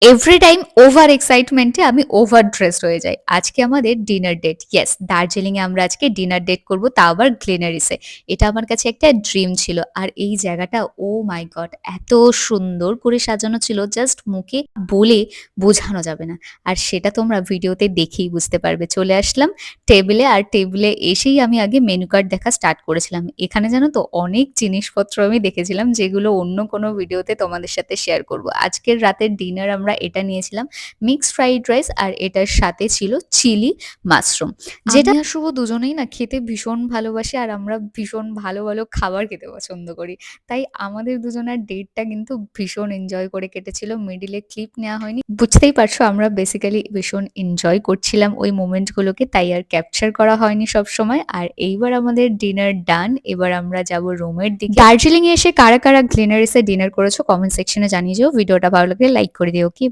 Every time over এক্সাইটমেন্টে আমি over dressed হয়ে যাই। আজকে আমাদের ডিনার ডেট। ইয়েস, দার্জিলিং এ আমরা আজকে ডিনার ডেট করব, তাও আবার গ্লেনারিসে। এটা আমার কাছে একটা ড্রিম ছিল। আর এই জায়গাটা, ও মাই গড! এত সুন্দর করে সাজানো ছিল, জাস্ট মুখে বলে বোঝানো যাবে না। আর সেটা তোমরা ভিডিওতে দেখেই বুঝতে পারবে। চলে আসলাম টেবিলে, আর টেবিলে এসেই আমি আগে মেনু কার্ড দেখা স্টার্ট করেছিলাম। এখানে জানো তো অনেক জিনিসপত্র আমি দেখেছিলাম যেগুলো অন্য কোনো ভিডিওতে তোমাদের সাথে শেয়ার করব। আজকের রাতের ডিনার আমরা এটা নিয়েছিলাম, মিক্সড ফ্রাইড রাইস, আর এটার সাথে ছিল চিলি মাশরুম। যেটা আমি আর শুভ দুজনেই না খেতে ভীষণ ভালোবাসি, আর আমরা ভীষণ ভালো, ভালো খাবার খেতে পছন্দ করি। তাই আমাদের দুজনের ডেটটা কিন্তু ভীষণ এনজয় করে কেটেছিল। মিডিলে ক্লিপ নেওয়া হয়নি। বুঝতেই পারছো আমরা বেসিক্যালি ভীষণ এনজয় করছিলাম ওই মোমেন্ট গুলোকে, তাই আর ক্যাপচার করা হয়নি সবসময়। আর এইবার আমাদের ডিনার ডান। এবার আমরা যাব রুমের দিকে। দার্জিলিং এ এসে কারা, কারা গ্লেনারিসে ডিনার করেছো কমেন্ট সেকশনে জানিয়ে যেও। ভিডিওটা ভালো লাগলে লাইক করে দিও। কি